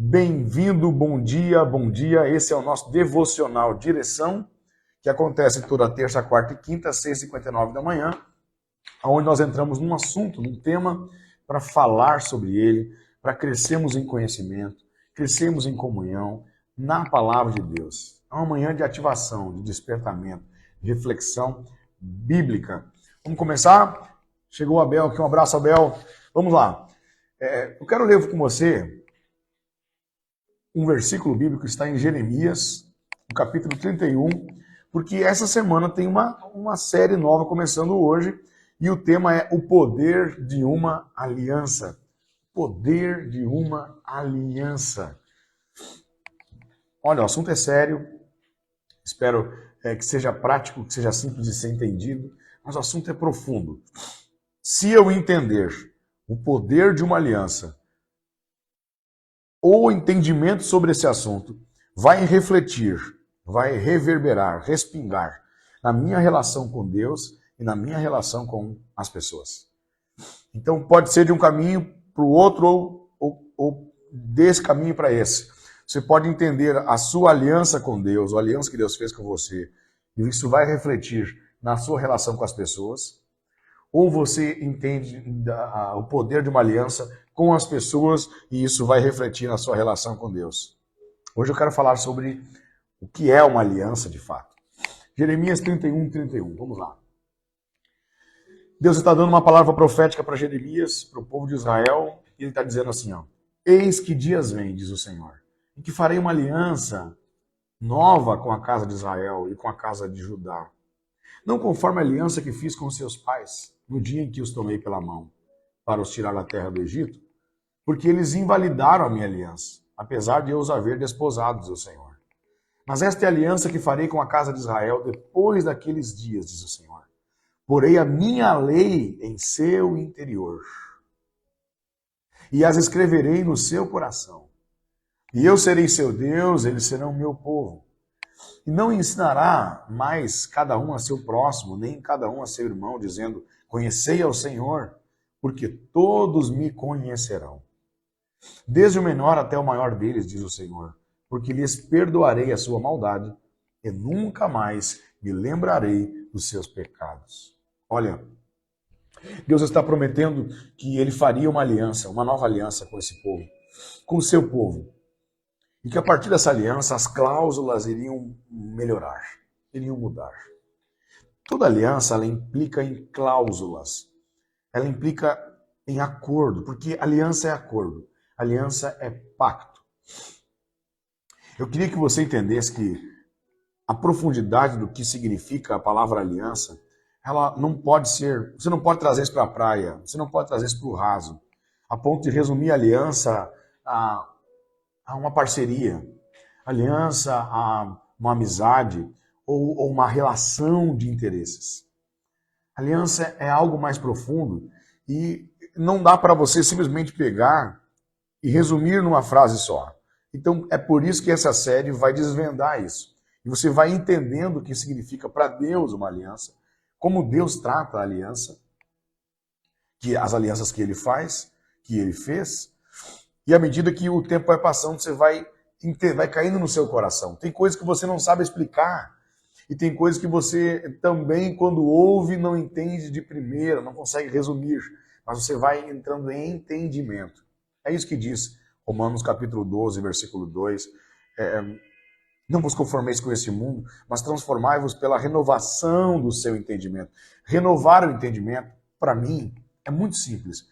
Bem-vindo, bom dia, bom dia. Esse é o nosso devocional Direção, que acontece toda terça, quarta e quinta, às 6h59 da manhã, onde nós entramos num assunto, num tema, para falar sobre ele, para crescermos em conhecimento, crescermos em comunhão, na palavra de Deus. É uma manhã de ativação, de despertamento, de reflexão bíblica. Vamos começar? Chegou o Abel aqui, um abraço, Abel. Vamos lá. Eu quero ler com você um versículo bíblico que está em Jeremias, no capítulo 31, porque essa semana tem uma série nova começando hoje, e o tema é o poder de uma aliança. Poder de uma aliança. Olha, o assunto é sério, espero que seja prático, que seja simples de ser entendido, mas o assunto é profundo. Se eu entender o poder de uma aliança, ou o entendimento sobre esse assunto vai refletir, vai reverberar, respingar na minha relação com Deus e na minha relação com as pessoas. Então pode ser de um caminho para o outro ou desse caminho para esse. Você pode entender a sua aliança com Deus, a aliança que Deus fez com você, e isso vai refletir na sua relação com as pessoas. Ou você entende o poder de uma aliança com as pessoas e isso vai refletir na sua relação com Deus. Hoje eu quero falar sobre o que é uma aliança de fato. Jeremias 31, vamos lá. Deus está dando uma palavra profética para Jeremias, para o povo de Israel, e ele está dizendo assim, ó: eis que dias vêm, diz o Senhor, em que farei uma aliança nova com a casa de Israel e com a casa de Judá. Não conforme a aliança que fiz com seus pais, no dia em que os tomei pela mão, para os tirar da terra do Egito, porque eles invalidaram a minha aliança, apesar de eu os haver desposado, diz o Senhor. Mas esta é a aliança que farei com a casa de Israel depois daqueles dias, diz o Senhor. Porei a minha lei em seu interior, e as escreverei no seu coração. E eu serei seu Deus, eles serão meu povo. E não ensinará mais cada um a seu próximo, nem cada um a seu irmão, dizendo: conhecei ao Senhor, porque todos me conhecerão. Desde o menor até o maior deles, diz o Senhor, porque lhes perdoarei a sua maldade e nunca mais me lembrarei dos seus pecados. Olha, Deus está prometendo que ele faria uma aliança, uma nova aliança com esse povo, com o seu povo. E que a partir dessa aliança as cláusulas iriam melhorar, iriam mudar. Toda aliança ela implica em cláusulas, ela implica em acordo, porque aliança é acordo, aliança é pacto. Eu queria que você entendesse que a profundidade do que significa a palavra aliança, ela não pode ser, você não pode trazer isso para a praia, você não pode trazer isso para o raso, a ponto de resumir a aliança a uma parceria, aliança a uma amizade ou uma relação de interesses. Aliança é algo mais profundo e não dá para você simplesmente pegar e resumir numa frase só. Então é por isso que essa série vai desvendar isso. E você vai entendendo o que significa para Deus uma aliança, como Deus trata a aliança, que as alianças que ele faz, que ele fez. E à medida que o tempo vai passando, você vai caindo no seu coração. Tem coisas que você não sabe explicar. E tem coisas que você também, quando ouve, não entende de primeira, não consegue resumir. Mas você vai entrando em entendimento. É isso que diz Romanos capítulo 12, versículo 2. Não vos conformeis com esse mundo, mas transformai-vos pela renovação do seu entendimento. Renovar o entendimento, para mim, é muito simples.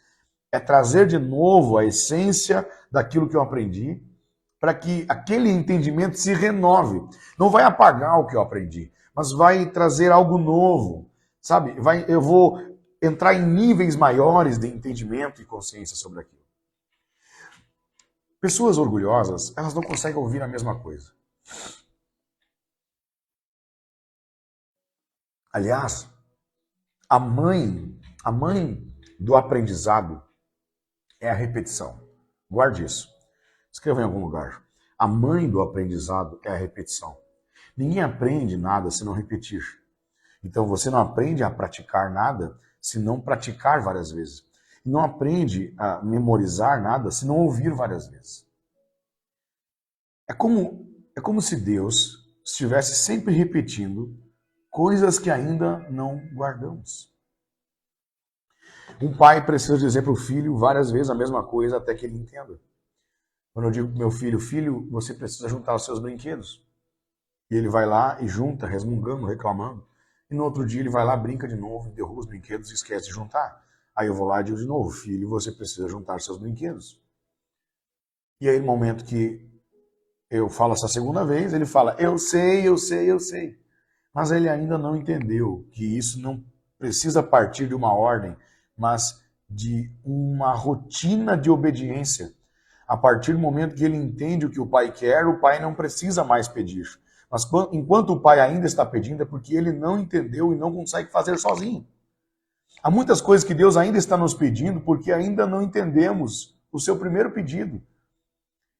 É trazer de novo a essência daquilo que eu aprendi, para que aquele entendimento se renove. Não vai apagar o que eu aprendi, mas vai trazer algo novo. Sabe? Eu vou entrar em níveis maiores de entendimento e consciência sobre aquilo. Pessoas orgulhosas, elas não conseguem ouvir a mesma coisa. Aliás, a mãe do aprendizado é a repetição. Guarde isso. Escreva em algum lugar. A mãe do aprendizado é a repetição. Ninguém aprende nada se não repetir. Então você não aprende a praticar nada se não praticar várias vezes. E não aprende a memorizar nada se não ouvir várias vezes. É como se Deus estivesse sempre repetindo coisas que ainda não guardamos. Um pai precisa dizer para o filho várias vezes a mesma coisa até que ele entenda. Quando eu digo para meu filho, filho, você precisa juntar os seus brinquedos. E ele vai lá e junta, resmungando, reclamando. E no outro dia ele vai lá, brinca de novo, derruba os brinquedos e esquece de juntar. Aí eu vou lá e digo de novo, filho, você precisa juntar seus brinquedos. E aí no momento que eu falo essa segunda vez, ele fala, eu sei, eu sei, eu sei. Mas ele ainda não entendeu que isso não precisa partir de uma ordem, mas de uma rotina de obediência. A partir do momento que ele entende o que o pai quer, o pai não precisa mais pedir. Mas enquanto o pai ainda está pedindo, é porque ele não entendeu e não consegue fazer sozinho. Há muitas coisas que Deus ainda está nos pedindo porque ainda não entendemos o seu primeiro pedido.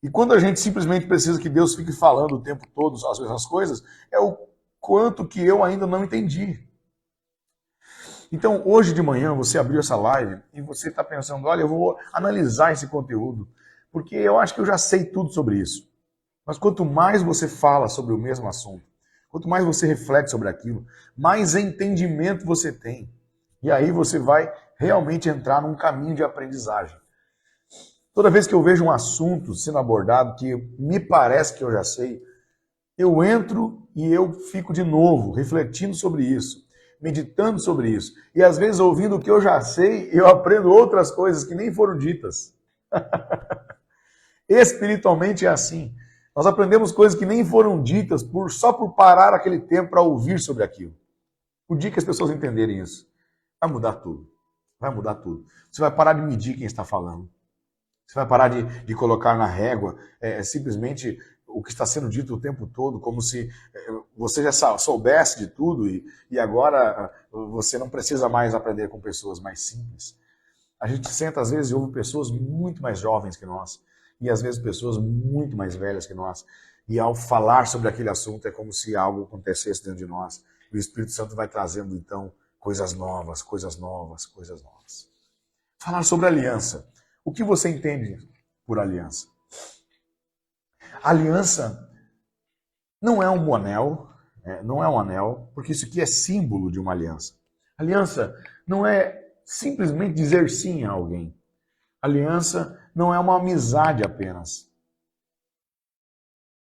E quando a gente simplesmente precisa que Deus fique falando o tempo todo as mesmas coisas, é o quanto que eu ainda não entendi. Então, hoje de manhã, você abriu essa live e você está pensando, olha, eu vou analisar esse conteúdo, porque eu acho que eu já sei tudo sobre isso. Mas quanto mais você fala sobre o mesmo assunto, quanto mais você reflete sobre aquilo, mais entendimento você tem. E aí você vai realmente entrar num caminho de aprendizagem. Toda vez que eu vejo um assunto sendo abordado que me parece que eu já sei, eu entro e eu fico de novo refletindo sobre isso, meditando sobre isso. E às vezes ouvindo o que eu já sei, eu aprendo outras coisas que nem foram ditas. Espiritualmente é assim. Nós aprendemos coisas que nem foram ditas só por parar aquele tempo para ouvir sobre aquilo. O dia que as pessoas entenderem isso, vai mudar tudo. Vai mudar tudo. Você vai parar de medir quem está falando. Você vai parar de colocar na régua simplesmente o que está sendo dito o tempo todo, como se você já soubesse de tudo e agora você não precisa mais aprender com pessoas mais simples. A gente senta às vezes e ouve pessoas muito mais jovens que nós e às vezes pessoas muito mais velhas que nós. E ao falar sobre aquele assunto é como se algo acontecesse dentro de nós. E o Espírito Santo vai trazendo então coisas novas, coisas novas, coisas novas. Falar sobre aliança. O que você entende por aliança? Aliança não é um anel, não é um anel, porque isso aqui é símbolo de uma aliança. Aliança não é simplesmente dizer sim a alguém. Aliança não é uma amizade apenas.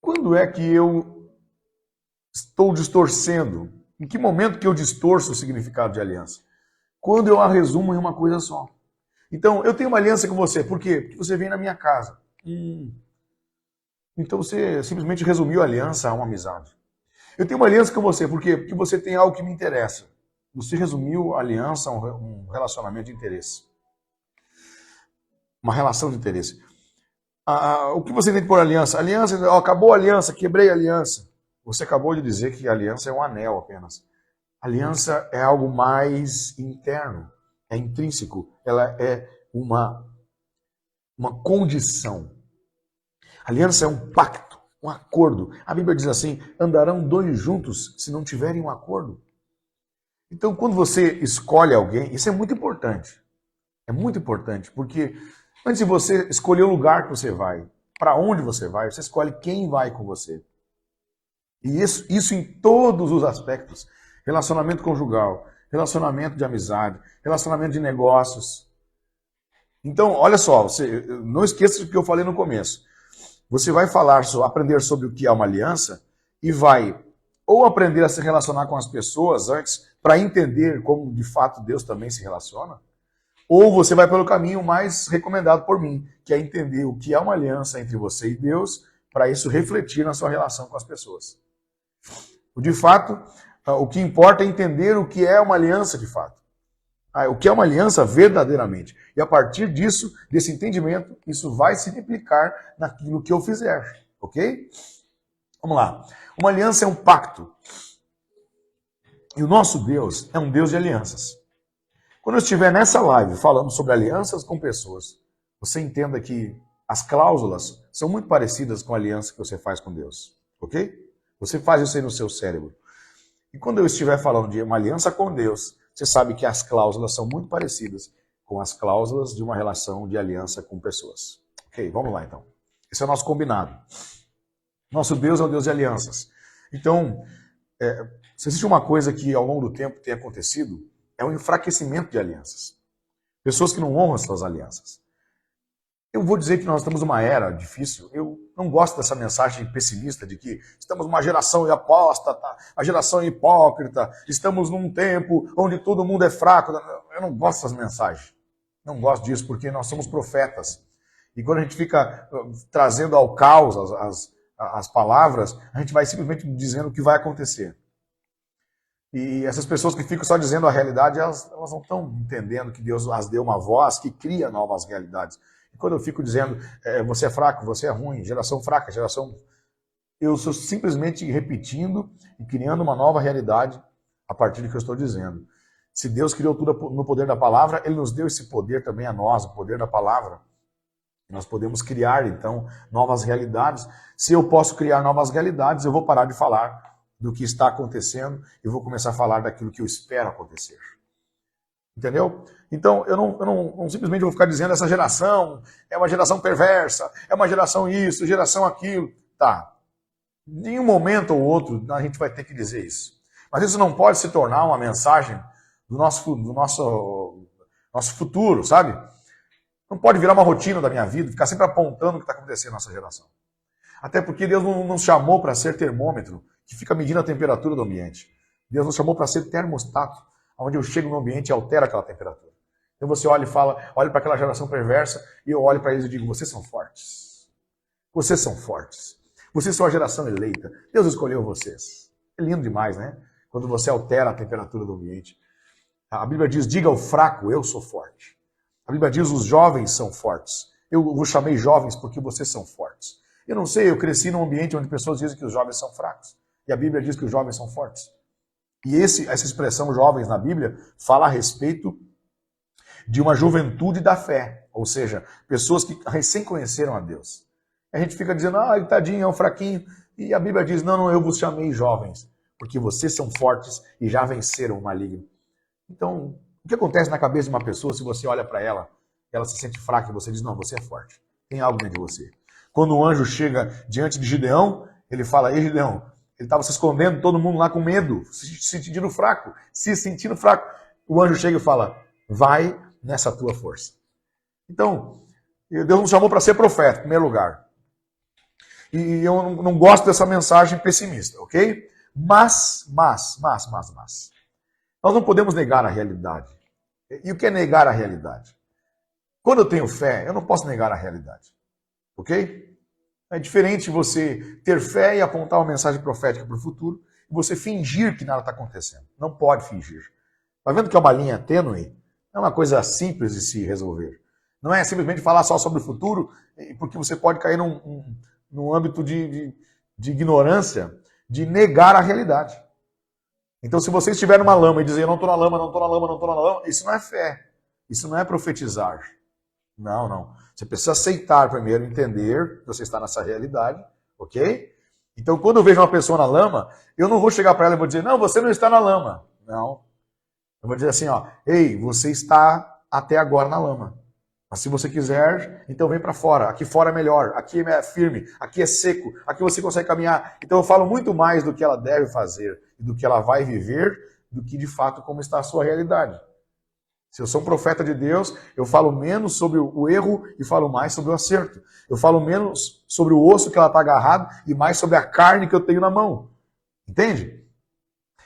Quando é que eu estou distorcendo? Em que momento que eu distorço o significado de aliança? Quando eu a resumo em uma coisa só. Então, eu tenho uma aliança com você. Por quê? Porque você vem na minha casa. Então você simplesmente resumiu a aliança a uma amizade. Eu tenho uma aliança com você. Por quê? Porque você tem algo que me interessa. Você resumiu a aliança a um relacionamento de interesse. Uma relação de interesse. O que você tem por aliança? Aliança, acabou a aliança, quebrei a aliança. Você acabou de dizer que a aliança é um anel apenas. Aliança é algo mais interno, é intrínseco, ela é uma condição. Aliança é um pacto, um acordo. A Bíblia diz assim, andarão dois juntos se não tiverem um acordo. Então, quando você escolhe alguém, isso é muito importante. É muito importante, porque antes de você escolher o lugar que você vai, para onde você vai, você escolhe quem vai com você. E isso em todos os aspectos. Relacionamento conjugal, relacionamento de amizade, relacionamento de negócios. Então, olha só, não esqueça do que eu falei no começo. Você vai aprender sobre o que é uma aliança e vai ou aprender a se relacionar com as pessoas antes para entender como de fato Deus também se relaciona, ou você vai pelo caminho mais recomendado por mim, que é entender o que é uma aliança entre você e Deus, para isso refletir na sua relação com as pessoas. De fato, o que importa é entender o que é uma aliança de fato. O que é uma aliança verdadeiramente. E a partir disso, desse entendimento, isso vai se replicar naquilo que eu fizer. Ok? Vamos lá. Uma aliança é um pacto. E o nosso Deus é um Deus de alianças. Quando eu estiver nessa live falando sobre alianças com pessoas, você entenda que as cláusulas são muito parecidas com a aliança que você faz com Deus. Ok? Você faz isso aí no seu cérebro. E quando eu estiver falando de uma aliança com Deus, você sabe que as cláusulas são muito parecidas com as cláusulas de uma relação de aliança com pessoas. Ok, vamos lá então. Esse é o nosso combinado. Nosso Deus é um Deus de alianças. Então, se existe uma coisa que ao longo do tempo tem acontecido, é o enfraquecimento de alianças. Pessoas que não honram suas alianças. Eu vou dizer que nós estamos numa era difícil. Eu não gosto dessa mensagem pessimista de que estamos numa geração apóstata, a geração hipócrita, estamos num tempo onde todo mundo é fraco. Eu não gosto dessas mensagens. Não gosto disso porque nós somos profetas. E quando a gente fica trazendo ao caos as palavras, a gente vai simplesmente dizendo o que vai acontecer. E essas pessoas que ficam só dizendo a realidade, elas não estão entendendo que Deus as deu uma voz que cria novas realidades. E quando eu fico dizendo, você é fraco, você é ruim, geração fraca, geração... Eu estou simplesmente repetindo e criando uma nova realidade a partir do que eu estou dizendo. Se Deus criou tudo no poder da palavra, Ele nos deu esse poder também a nós, o poder da palavra. Nós podemos criar, então, novas realidades. Se eu posso criar novas realidades, eu vou parar de falar do que está acontecendo e vou começar a falar daquilo que eu espero acontecer. Entendeu? Então, eu não simplesmente vou ficar dizendo essa geração é uma geração perversa, é uma geração isso, geração aquilo. Tá. Em um momento ou outro, a gente vai ter que dizer isso. Mas isso não pode se tornar uma mensagem do nosso futuro, sabe? Não pode virar uma rotina da minha vida, ficar sempre apontando o que está acontecendo na nossa geração. Até porque Deus não nos chamou para ser termômetro, que fica medindo a temperatura do ambiente. Deus nos chamou para ser termostato, onde eu chego no ambiente e altero aquela temperatura. Então você olha e fala, olha para aquela geração perversa, e eu olho para eles e digo, vocês são fortes. Vocês são fortes. Vocês são a geração eleita. Deus escolheu vocês. É lindo demais, né? Quando você altera a temperatura do ambiente. A Bíblia diz, diga ao fraco, eu sou forte. A Bíblia diz, os jovens são fortes. Eu vos chamei jovens porque vocês são fortes. Eu não sei, eu cresci num ambiente onde pessoas dizem que os jovens são fracos. E a Bíblia diz que os jovens são fortes. E essa expressão jovens na Bíblia fala a respeito de uma juventude da fé. Ou seja, pessoas que recém conheceram a Deus. A gente fica dizendo, tadinho, é um fraquinho. E a Bíblia diz, não, eu vos chamei jovens, porque vocês são fortes e já venceram o maligno. Então, o que acontece na cabeça de uma pessoa se você olha para ela, ela se sente fraca e você diz, não, você é forte. Tem algo dentro de você. Quando o anjo chega diante de Gideão, ele fala, ei Gideão, ele estava se escondendo, todo mundo lá com medo, se sentindo fraco. O anjo chega e fala, vai nessa tua força. Então, Deus nos chamou para ser profeta, em primeiro lugar. E eu não gosto dessa mensagem pessimista, ok? Mas. Nós não podemos negar a realidade. E o que é negar a realidade? Quando eu tenho fé, eu não posso negar a realidade. Ok? É diferente você ter fé e apontar uma mensagem profética para o futuro e você fingir que nada está acontecendo. Não pode fingir. Está vendo que é uma linha tênue? É uma coisa simples de se resolver. Não é simplesmente falar só sobre o futuro, porque você pode cair num âmbito de ignorância, de negar a realidade. Então, se você estiver numa lama e dizer, eu não estou na lama, não estou na lama, não estou na lama, isso não é fé. Isso não é profetizar. Não. Você precisa aceitar primeiro, entender que você está nessa realidade, ok? Então, quando eu vejo uma pessoa na lama, eu não vou chegar para ela e vou dizer, não, você não está na lama. Não. Eu vou dizer assim, ei, você está até agora na lama. Mas se você quiser, então vem para fora. Aqui fora é melhor, aqui é firme, aqui é seco, aqui você consegue caminhar. Então eu falo muito mais do que ela deve fazer e do que ela vai viver, do que de fato como está a sua realidade. Se eu sou um profeta de Deus, eu falo menos sobre o erro e falo mais sobre o acerto. Eu falo menos sobre o osso que ela está agarrado e mais sobre a carne que eu tenho na mão. Entende?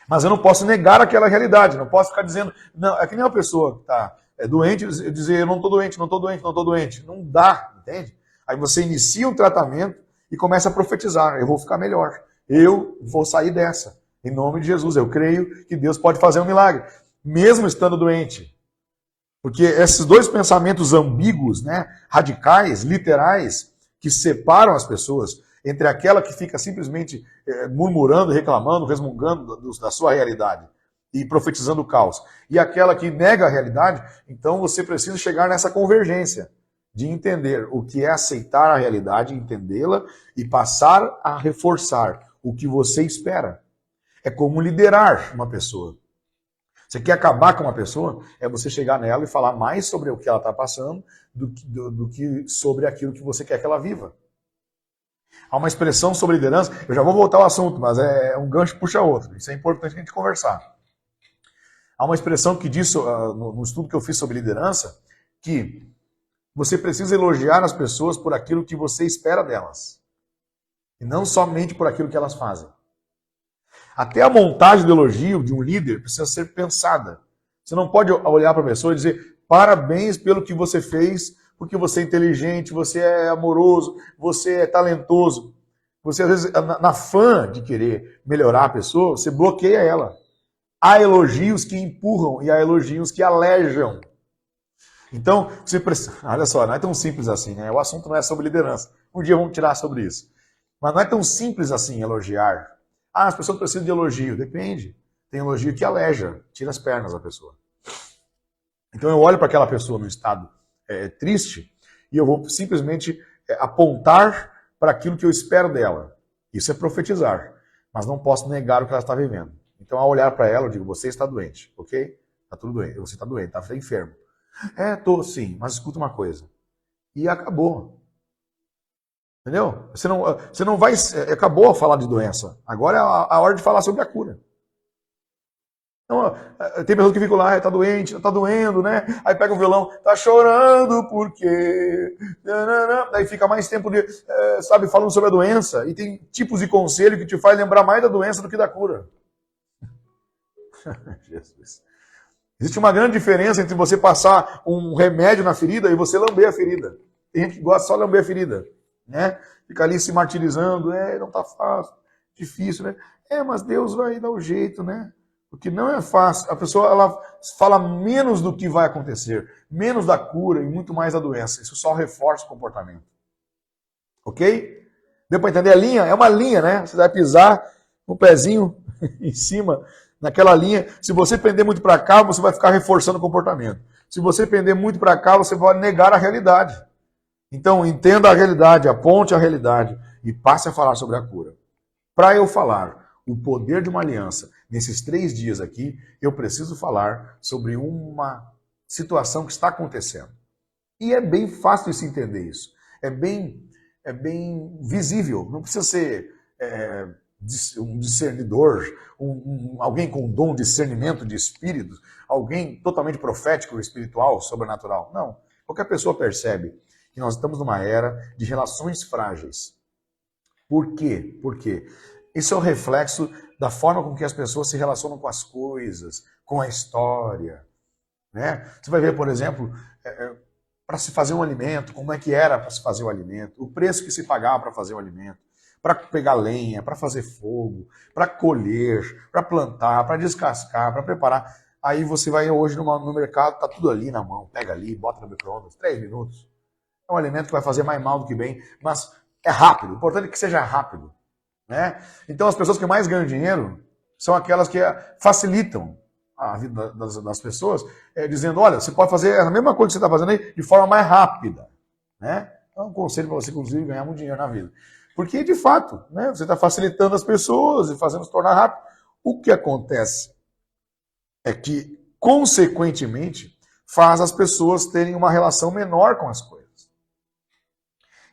Mas eu não posso negar aquela realidade, não posso ficar dizendo... Não, é que nem uma pessoa que está doente e dizer, eu não estou doente, não estou doente, não estou doente. Não dá, entende? Aí você inicia um tratamento e começa a profetizar, eu vou ficar melhor. Eu vou sair dessa. Em nome de Jesus, eu creio que Deus pode fazer um milagre, mesmo estando doente. Porque esses dois pensamentos ambíguos, radicais, literais, que separam as pessoas entre aquela que fica simplesmente murmurando, reclamando, resmungando da sua realidade e profetizando o caos, e aquela que nega a realidade, então você precisa chegar nessa convergência de entender o que é aceitar a realidade, entendê-la e passar a reforçar o que você espera. É como liderar uma pessoa. Você quer acabar com uma pessoa, é você chegar nela e falar mais sobre o que ela está passando do que sobre aquilo que você quer que ela viva. Há uma expressão sobre liderança, eu já vou voltar ao assunto, mas é um gancho puxa outro. Isso é importante a gente conversar. Há uma expressão que diz, no estudo que eu fiz sobre liderança, que você precisa elogiar as pessoas por aquilo que você espera delas. E não somente por aquilo que elas fazem. Até a montagem do elogio de um líder precisa ser pensada. Você não pode olhar para a pessoa e dizer parabéns pelo que você fez, porque você é inteligente, você é amoroso, você é talentoso. Você, às vezes, na fã de querer melhorar a pessoa, você bloqueia ela. Há elogios que empurram e há elogios que alejam. Então, você precisa... Olha só, não é tão simples assim, né? O assunto não é sobre liderança. Um dia vamos tirar sobre isso. Mas não é tão simples assim elogiar. Ah, as pessoas precisam de elogio. Depende. Tem elogio que aleja, tira as pernas da pessoa. Então eu olho para aquela pessoa no estado triste e eu vou simplesmente apontar para aquilo que eu espero dela. Isso é profetizar. Mas não posso negar o que ela está vivendo. Então, ao olhar para ela, eu digo, você está doente, ok? Está tudo doente. Você está doente, está enfermo. Estou sim, mas escuta uma coisa. E acabou. Entendeu? Você não vai... Acabou a falar de doença. Agora é a hora de falar sobre a cura. Então, tem pessoas que ficam lá, está doente, está doendo, né? Aí pega o violão, está chorando porque... Aí fica mais tempo, falando sobre a doença. E tem tipos de conselho que te faz lembrar mais da doença do que da cura. Jesus. Existe uma grande diferença entre você passar um remédio na ferida e você lamber a ferida. Tem gente que gosta só de lamber a ferida, né? Fica ali se martirizando, não tá fácil, difícil, né? Mas Deus vai dar o jeito, né? Porque não é fácil. A pessoa, ela fala menos do que vai acontecer, menos da cura e muito mais da doença. Isso só reforça o comportamento. Ok? Deu para entender a linha? É uma linha, né? Você vai pisar um pezinho em cima naquela linha. Se você pender muito para cá, você vai ficar reforçando o comportamento. Se você pender muito para cá, você vai negar a realidade. Então, entenda a realidade, aponte a realidade e passe a falar sobre a cura. Para eu falar o poder de uma aliança nesses 3 dias aqui, eu preciso falar sobre uma situação que está acontecendo. E é bem fácil de se entender isso. É bem visível. Não precisa ser um discernidor, alguém com dom de discernimento de espírito, alguém totalmente profético, espiritual, sobrenatural. Não. Qualquer pessoa percebe que nós estamos numa era de relações frágeis. Por quê? Porque isso é o reflexo da forma com que as pessoas se relacionam com as coisas, com a história. Né? Você vai ver, por exemplo, para se fazer um alimento, como é que era para se fazer o alimento, o preço que se pagava para fazer o alimento, para pegar lenha, para fazer fogo, para colher, para plantar, para descascar, para preparar. Aí você vai hoje no mercado, tá tudo ali na mão, pega ali, bota no micro-ondas, 3 minutos. É um alimento que vai fazer mais mal do que bem, mas é rápido. O importante é que seja rápido. Né? Então as pessoas que mais ganham dinheiro são aquelas que facilitam a vida das pessoas, dizendo, olha, você pode fazer a mesma coisa que você está fazendo aí de forma mais rápida. Né? É um conselho para você, inclusive, ganhar muito dinheiro na vida. Porque, de fato, né, você está facilitando as pessoas e fazendo se tornar rápido. O que acontece é que, consequentemente, faz as pessoas terem uma relação menor com as coisas.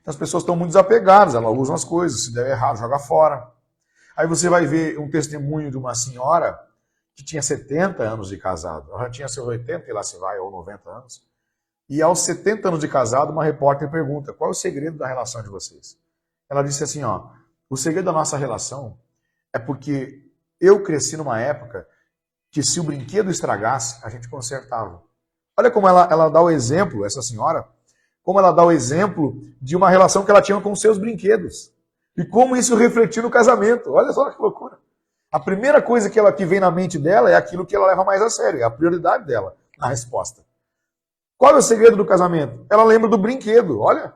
As pessoas estão muito desapegadas, elas usam as coisas, se der errado, joga fora. Aí você vai ver um testemunho de uma senhora que tinha 70 anos de casado. Ela já tinha seus 80, e lá se vai, ou 90 anos. E aos 70 anos de casado, uma repórter pergunta, qual é o segredo da relação de vocês? Ela disse assim, o segredo da nossa relação é porque eu cresci numa época que se o brinquedo estragasse, a gente consertava. Olha como ela dá o exemplo, essa senhora, como ela dá o exemplo de uma relação que ela tinha com os seus brinquedos. E como isso refletiu no casamento. Olha só que loucura. A primeira coisa que vem na mente dela é aquilo que ela leva mais a sério, é a prioridade dela na resposta. Qual é o segredo do casamento? Ela lembra do brinquedo. Olha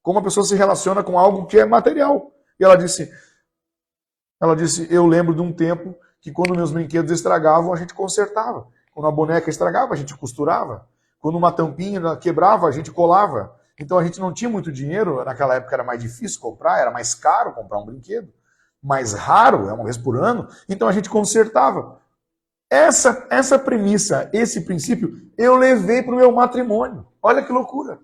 como a pessoa se relaciona com algo que é material. E ela disse, eu lembro de um tempo que quando meus brinquedos estragavam, a gente consertava. Quando a boneca estragava, a gente costurava. Quando uma tampinha quebrava, a gente colava. Então a gente não tinha muito dinheiro, naquela época era mais difícil comprar, era mais caro comprar um brinquedo. Mais raro, uma vez por ano, então a gente consertava. Essa premissa, esse princípio, eu levei para o meu matrimônio. Olha que loucura.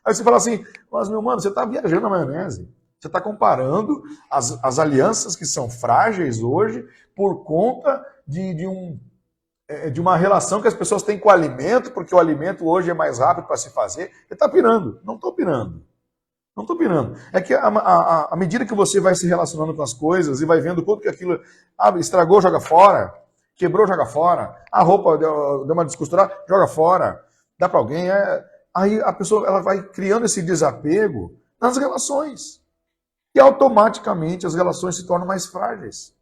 Aí você fala assim, mas meu mano, você está viajando na maionese. Você está comparando as alianças que são frágeis hoje por conta de uma relação que as pessoas têm com o alimento, porque o alimento hoje é mais rápido para se fazer. Ele está pirando. Não estou pirando. Não estou pirando. É que à medida que você vai se relacionando com as coisas e vai vendo quanto que aquilo estragou, joga fora. Quebrou, joga fora. A roupa deu uma descosturada, joga fora. Dá para alguém. Aí a pessoa ela vai criando esse desapego nas relações. E automaticamente as relações se tornam mais frágeis.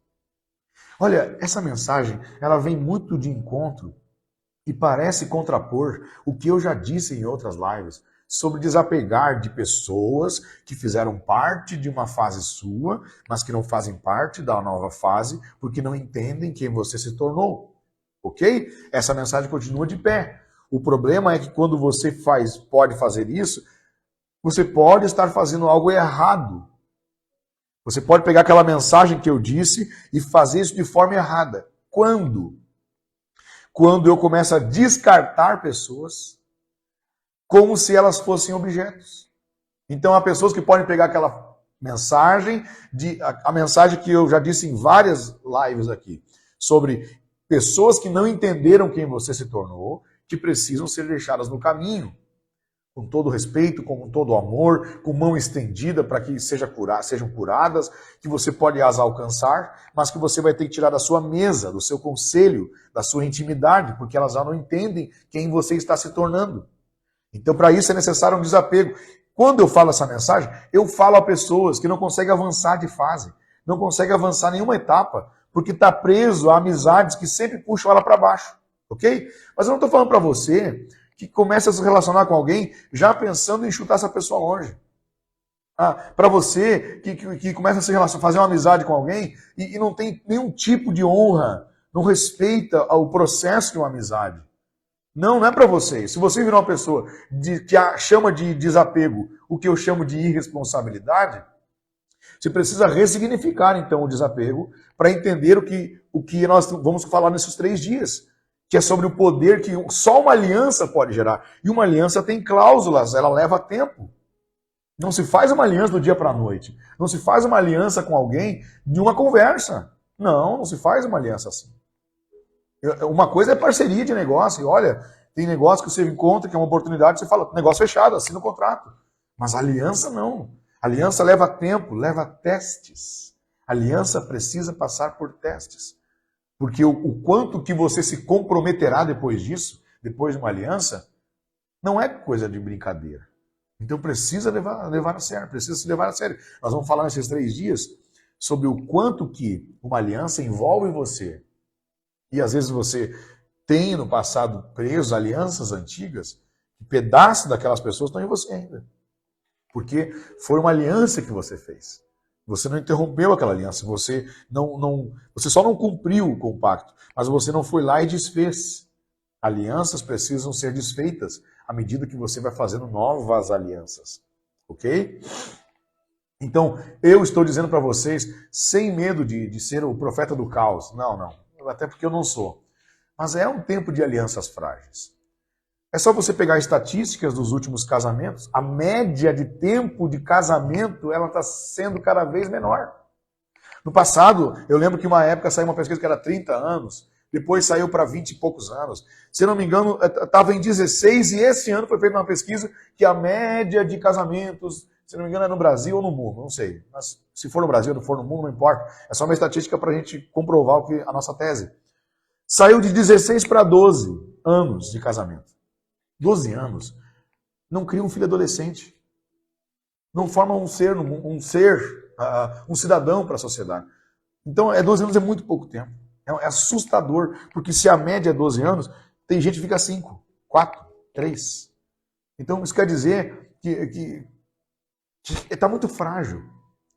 Olha, essa mensagem ela vem muito de encontro e parece contrapor o que eu já disse em outras lives sobre desapegar de pessoas que fizeram parte de uma fase sua, mas que não fazem parte da nova fase porque não entendem quem você se tornou. Ok? Essa mensagem continua de pé. O problema é que quando você pode fazer isso, você pode estar fazendo algo errado. Você pode pegar aquela mensagem que eu disse e fazer isso de forma errada. Quando? Quando eu começo a descartar pessoas como se elas fossem objetos. Então há pessoas que podem pegar aquela mensagem, a mensagem que eu já disse em várias lives aqui, sobre pessoas que não entenderam quem você se tornou, que precisam ser deixadas no caminho. Com todo respeito, com todo amor, com mão estendida para que sejam curadas, que você pode as alcançar, mas que você vai ter que tirar da sua mesa, do seu conselho, da sua intimidade, porque elas já não entendem quem você está se tornando. Então, para isso é necessário um desapego. Quando eu falo essa mensagem, eu falo a pessoas que não conseguem avançar de fase, não conseguem avançar nenhuma etapa, porque está preso a amizades que sempre puxam ela para baixo, ok? Mas eu não estou falando para você que comece a se relacionar com alguém já pensando em chutar essa pessoa longe. Para você que começa a se relacionar, fazer uma amizade com alguém e não tem nenhum tipo de honra, não respeita o processo de uma amizade. Não é para você. Se você virar uma pessoa que chama de desapego o que eu chamo de irresponsabilidade, você precisa ressignificar então o desapego para entender o que nós vamos falar nesses 3 dias. Que é sobre o poder que só uma aliança pode gerar. E uma aliança tem cláusulas, ela leva tempo. Não se faz uma aliança do dia para a noite. Não se faz uma aliança com alguém de uma conversa. Não se faz uma aliança assim. Uma coisa é parceria de negócio. E olha, tem negócio que você encontra, que é uma oportunidade, você fala, negócio fechado, assina o contrato. Mas aliança não. Aliança leva tempo, leva testes. Aliança precisa passar por testes. Porque o quanto que você se comprometerá depois disso, depois de uma aliança, não é coisa de brincadeira. Então precisa levar a sério, precisa se levar a sério. Nós vamos falar nesses 3 dias sobre o quanto que uma aliança envolve você. E às vezes você tem no passado preso alianças antigas, e pedaços daquelas pessoas estão em você ainda. Porque foi uma aliança que você fez. Você não interrompeu aquela aliança, você só não cumpriu com o pacto, mas você não foi lá e desfez. Alianças precisam ser desfeitas à medida que você vai fazendo novas alianças, ok? Então, eu estou dizendo para vocês, sem medo de ser o profeta do caos, não, até porque eu não sou. Mas é um tempo de alianças frágeis. É só você pegar estatísticas dos últimos casamentos, a média de tempo de casamento ela está sendo cada vez menor. No passado, eu lembro que uma época saiu uma pesquisa que era 30 anos, depois saiu para 20 e poucos anos. Se não me engano, estava em 16 e esse ano foi feita uma pesquisa que a média de casamentos, se não me engano, é no Brasil ou no mundo, não sei. Mas se for no Brasil ou for no mundo, não importa. É só uma estatística para a gente comprovar a nossa tese. Saiu de 16 para 12 anos de casamento. 12 anos, não cria um filho adolescente. Não forma um cidadão para a sociedade. Então, 12 anos é muito pouco tempo. É assustador, porque se a média é 12 anos, tem gente que fica 5, 4, 3. Então, isso quer dizer que está muito frágil.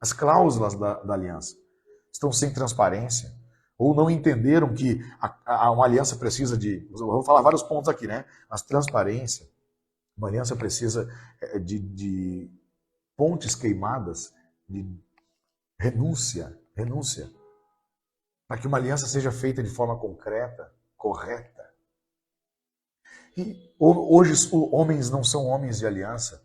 As cláusulas da aliança estão sem transparência. Ou não entenderam que uma aliança precisa de... Eu vou falar vários pontos aqui, né? Mas transparência. Uma aliança precisa de pontes queimadas, de renúncia. Para que uma aliança seja feita de forma concreta, correta. E hoje os homens não são homens de aliança.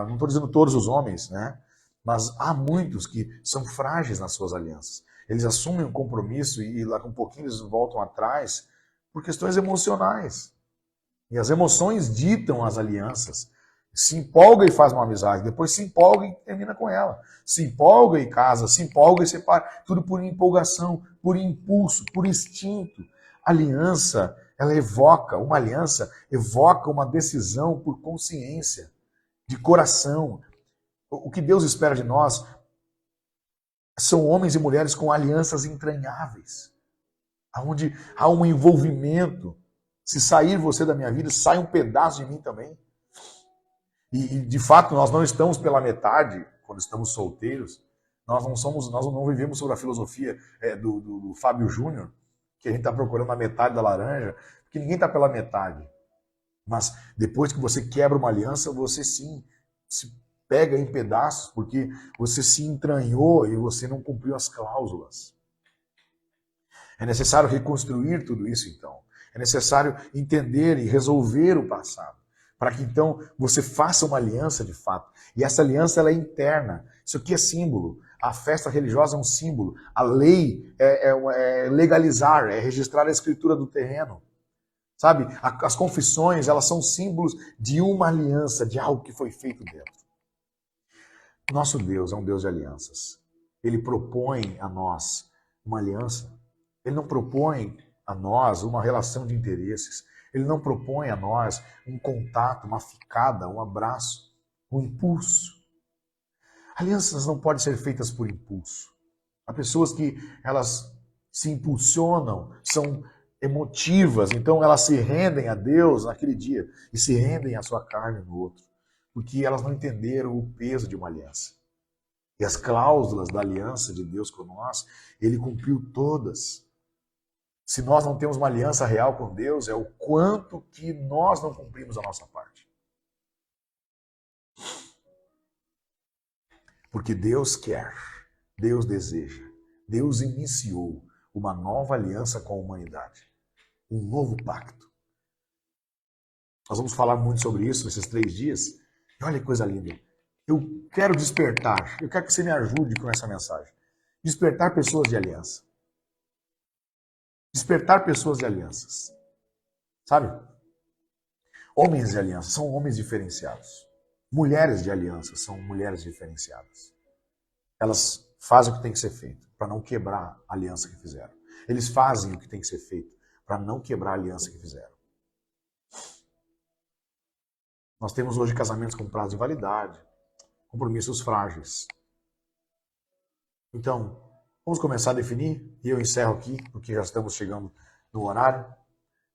Não estou dizendo todos os homens, né? Mas há muitos que são frágeis nas suas alianças. Eles assumem um compromisso e lá com um pouquinho eles voltam atrás por questões emocionais. E as emoções ditam as alianças. Se empolga e faz uma amizade, depois se empolga e termina com ela. Se empolga e casa, se empolga e separa. Tudo por empolgação, por impulso, por instinto. Aliança, uma aliança evoca uma decisão por consciência, de coração. O que Deus espera de nós são homens e mulheres com alianças entranháveis, onde há um envolvimento. Se sair você da minha vida, sai um pedaço de mim também. E de fato, nós não estamos pela metade, quando estamos solteiros. Nós não vivemos sobre a filosofia do Fábio Júnior, que a gente está procurando a metade da laranja, porque ninguém está pela metade. Mas depois que você quebra uma aliança, você sim se pega em pedaços, porque você se entranhou e você não cumpriu as cláusulas. É necessário reconstruir tudo isso, então. É necessário entender e resolver o passado, para que então você faça uma aliança de fato. E essa aliança ela é interna. Isso aqui é símbolo. A festa religiosa é um símbolo. A lei é legalizar, é registrar a escritura do terreno. Sabe? As confissões, elas são símbolos de uma aliança, de algo que foi feito dentro. Nosso Deus é um Deus de alianças. Ele propõe a nós uma aliança. Ele não propõe a nós uma relação de interesses. Ele não propõe a nós um contato, uma ficada, um abraço, um impulso. Alianças não podem ser feitas por impulso. Há pessoas que elas se impulsionam, são emotivas, então elas se rendem a Deus naquele dia e se rendem à sua carne no outro, porque elas não entenderam o peso de uma aliança. E as cláusulas da aliança de Deus com nós, ele cumpriu todas. Se nós não temos uma aliança real com Deus, é o quanto que nós não cumprimos a nossa parte. Porque Deus quer, Deus deseja, Deus iniciou uma nova aliança com a humanidade. Um novo pacto. Nós vamos falar muito sobre isso nesses 3 dias. E olha que coisa linda. Eu quero despertar, eu quero que você me ajude com essa mensagem. Despertar pessoas de aliança. Despertar pessoas de alianças. Sabe? Homens de aliança são homens diferenciados. Mulheres de aliança são mulheres diferenciadas. Elas fazem o que tem que ser feito para não quebrar a aliança que fizeram. Eles fazem o que tem que ser feito para não quebrar a aliança que fizeram. Nós temos hoje casamentos com prazo de validade, compromissos frágeis. Então, vamos começar a definir, e eu encerro aqui, porque já estamos chegando no horário.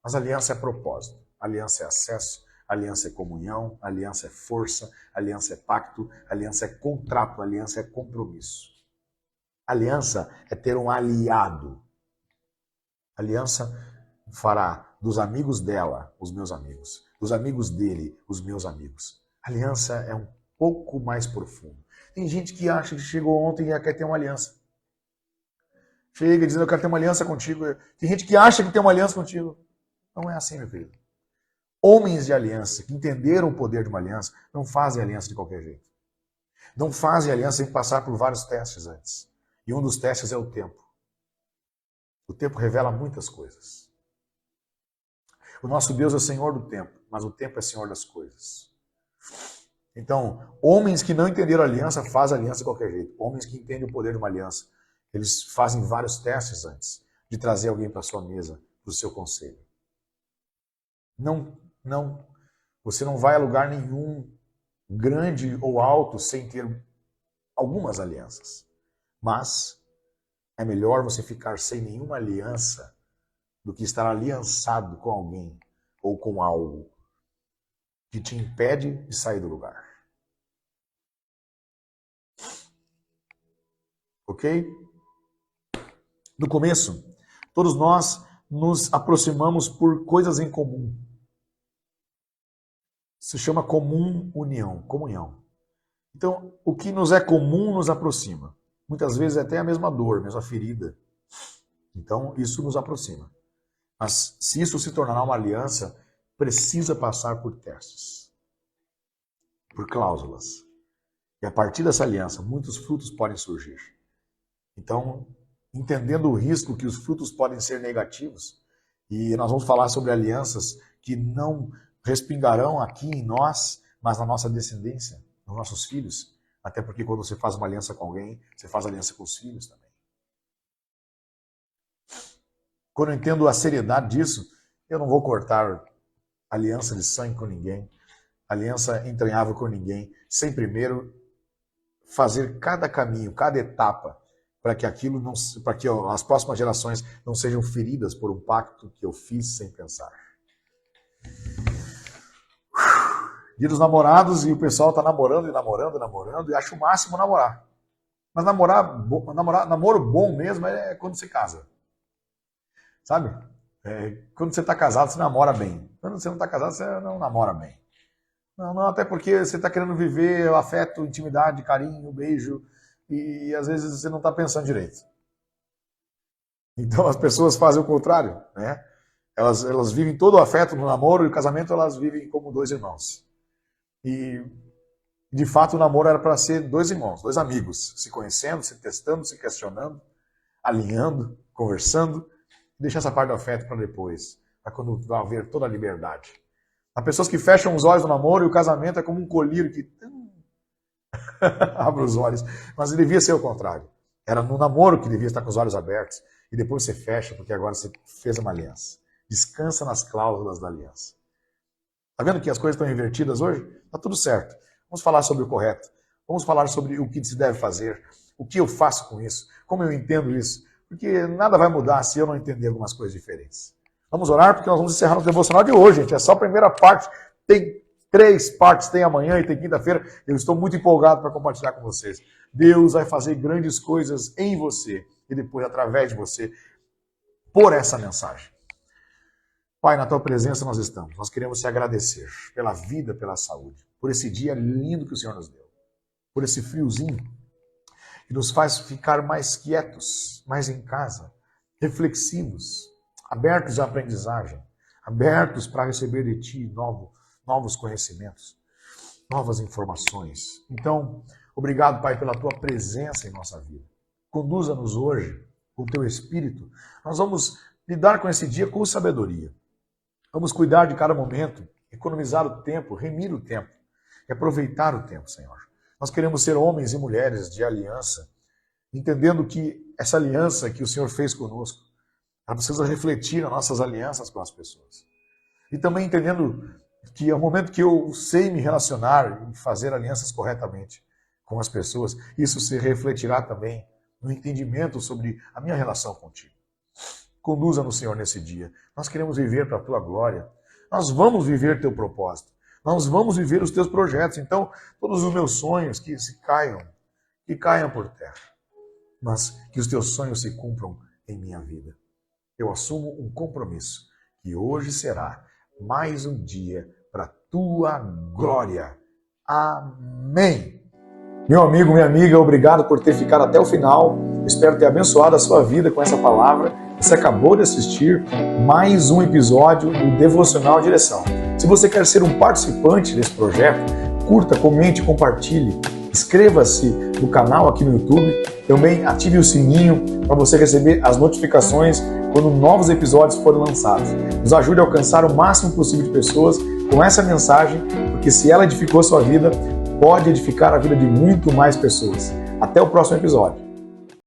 Mas aliança é propósito, aliança é acesso, aliança é comunhão, aliança é força, aliança é pacto, aliança é contrato, aliança é compromisso. Aliança é ter um aliado. Aliança fará dos amigos dela os meus amigos, dos amigos dele os meus amigos. Aliança é um pouco mais profundo. Tem gente que acha que chegou ontem e já quer ter uma aliança. Chega dizendo eu quero ter uma aliança contigo. Tem gente que acha que tem uma aliança contigo. Não é assim, meu querido. Homens de aliança que entenderam o poder de uma aliança não fazem aliança de qualquer jeito. Não fazem aliança sem passar por vários testes antes. E um dos testes é o tempo. O tempo revela muitas coisas. O nosso Deus é Senhor do tempo, mas o tempo é Senhor das coisas. Então, homens que não entenderam a aliança fazem aliança de qualquer jeito. Homens que entendem o poder de uma aliança, eles fazem vários testes antes de trazer alguém para a sua mesa, para o seu conselho. Não, você não vai a lugar nenhum grande ou alto sem ter algumas alianças. Mas é melhor você ficar sem nenhuma aliança do que estar aliançado com alguém ou com algo que te impede de sair do lugar. Ok? No começo, todos nós nos aproximamos por coisas em comum. Se chama comunhão. Então, o que nos é comum nos aproxima. Muitas vezes é até a mesma dor, a mesma ferida. Então, isso nos aproxima. Mas se isso se tornar uma aliança, precisa passar por testes, por cláusulas. E a partir dessa aliança, muitos frutos podem surgir. Então, entendendo o risco que os frutos podem ser negativos, e nós vamos falar sobre alianças que não respingarão aqui em nós, mas na nossa descendência, nos nossos filhos. Até porque quando você faz uma aliança com alguém, você faz aliança com os filhos também. Quando eu entendo a seriedade disso, eu não vou cortar aliança de sangue com ninguém, aliança entranhável com ninguém, sem primeiro fazer cada caminho, cada etapa, para que aquilo não, para que as próximas gerações não sejam feridas por um pacto que eu fiz sem pensar. Dia dos namorados e o pessoal está namorando e acha o máximo namorar. Mas namoro bom mesmo é quando você casa. Sabe? Quando você está casado, você namora bem. Quando você não está casado, você não namora bem. Não, até porque você está querendo viver o afeto, intimidade, carinho, beijo, e às vezes você não está pensando direito. Então as pessoas fazem o contrário, né? Elas vivem todo o afeto no namoro e o casamento elas vivem como dois irmãos. E de fato o namoro era para ser dois irmãos, dois amigos, se conhecendo, se testando, se questionando, alinhando, conversando, e deixar essa parte do afeto para depois, para quando vai haver toda a liberdade. Há pessoas que fecham os olhos no namoro e o casamento é como um colírio que abre os olhos. Mas devia ser o contrário. Era no namoro que devia estar com os olhos abertos e depois você fecha porque agora você fez uma aliança. Descansa nas cláusulas da aliança. Tá vendo que as coisas estão invertidas hoje? Tá tudo certo. Vamos falar sobre o correto. Vamos falar sobre o que se deve fazer. O que eu faço com isso. Como eu entendo isso. Porque nada vai mudar se eu não entender algumas coisas diferentes. Vamos orar porque nós vamos encerrar o devocional de hoje, gente. É só a primeira parte. Tem 3 partes, tem amanhã e tem quinta-feira. Eu estou muito empolgado para compartilhar com vocês. Deus vai fazer grandes coisas em você e depois através de você por essa mensagem. Pai, na tua presença nós estamos. Nós queremos te agradecer pela vida, pela saúde, por esse dia lindo que o Senhor nos deu, por esse friozinho que nos faz ficar mais quietos, mais em casa, reflexivos, abertos à aprendizagem, abertos para receber de ti novos conhecimentos, novas informações. Então, obrigado, Pai, pela tua presença em nossa vida. Conduza-nos hoje com o teu Espírito. Nós vamos lidar com esse dia com sabedoria. Vamos cuidar de cada momento, economizar o tempo, remir o tempo e aproveitar o tempo, Senhor. Nós queremos ser homens e mulheres de aliança, entendendo que essa aliança que o Senhor fez conosco, ela precisa refletir nas nossas alianças com as pessoas. E também entendendo que ao momento que eu sei me relacionar e fazer alianças corretamente com as pessoas, isso se refletirá também no entendimento sobre a minha relação contigo. Conduza-nos, Senhor, nesse dia. Nós queremos viver para a tua glória. Nós vamos viver teu propósito. Nós vamos viver os teus projetos. Então, todos os meus sonhos que caiam por terra. Mas que os teus sonhos se cumpram em minha vida. Eu assumo um compromisso, que hoje será mais um dia para a tua glória. Amém. Meu amigo, minha amiga, obrigado por ter ficado até o final. Espero ter abençoado a sua vida com essa palavra. Você acabou de assistir mais um episódio do Devocional Direção. Se você quer ser um participante desse projeto, curta, comente, compartilhe. Inscreva-se no canal aqui no YouTube. Também ative o sininho para você receber as notificações quando novos episódios forem lançados. Nos ajude a alcançar o máximo possível de pessoas com essa mensagem, porque se ela edificou a sua vida, pode edificar a vida de muito mais pessoas. Até o próximo episódio.